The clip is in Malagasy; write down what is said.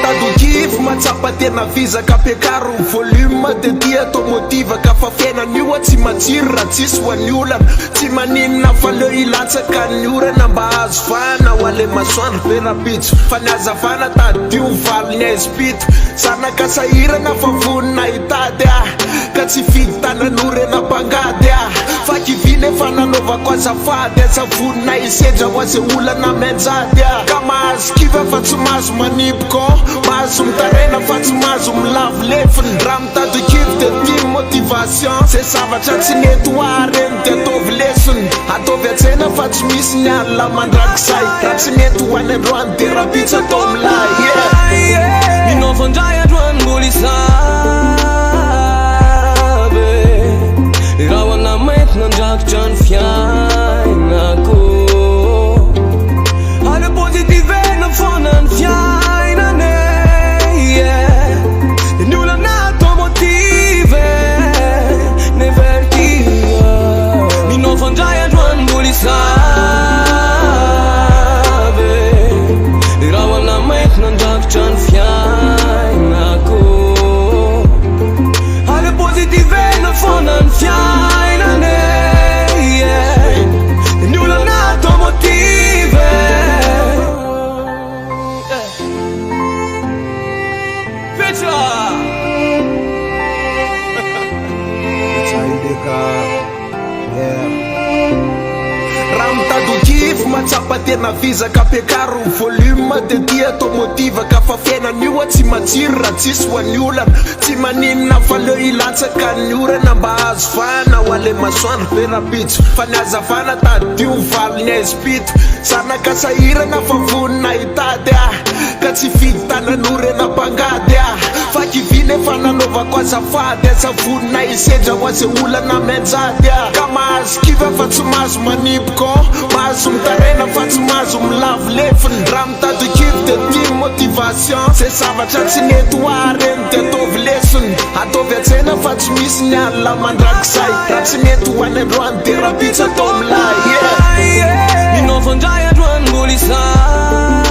Mitadokivy matsapa tena vizaka ampiakaro volume de dia atao motivaka fa fiainan'io tsy matsiry raha tsisy ho an'ny olana tsy maninona fa leo ilatsaka ny orana mba azo vana ho ale masoandro be rapitso fa ny azavana tadio valiny aispito zanaka sahirana fa vonina hitady ka tsy fidy tanan'orena mpangady fa kiviny efa nanaovako azafady savonina isedra ho aze olana mianjady ka mahazo kiva fa tsy mahazo manipoko mahazo mitarena fa tsy mahazo milavo lefiny raha mitadokivy de tia motivation zay zavatra tsy nety hoareny de ataovy lesony ataovy atsena fa tsy misy ny alina mandrakizay raha tsy nety ho any androany de rapitsy atao milay minofandray androany mbola isabe raha hoana mety nandrakotra ny fiainako ale positive na fona ny fiainane ny olana atao motive nevertia minofandray androany mbola isabe raha hoana mety nandrakotra ny fiainako ale positive na fona ny fiainane ny olana atao motive raha mitadokivy matsapa tena vizaka ampiakaro volume de dia atao motivaka fa fiainan'io tsy matsiry raha tsisy ho an'ny olana tsy maninona fa leo ilatsaka ny orana mba azo vana ho ale masoandro be rapitso fa ny azavana tadio valiny aispito zanaka sahirana fa vonina hitady ka tsy fidy tanan'orena mpangady fa kiviny efa nanaovako azafady savonina isedra ho aze olana mianjady ka mahazo kiva fa tsy mahazo manipoko mahazo mitarena fa tsy mahazo milavo lefiny raha mitadokivy de tia motivation zay zavatra tsy nety hoareny de ataovy lesony ataovy atsena fa tsy misy ny alina mandrakizay raha tsy nety ho any androany de rapitsy atao milay minofandray androany mbola isabe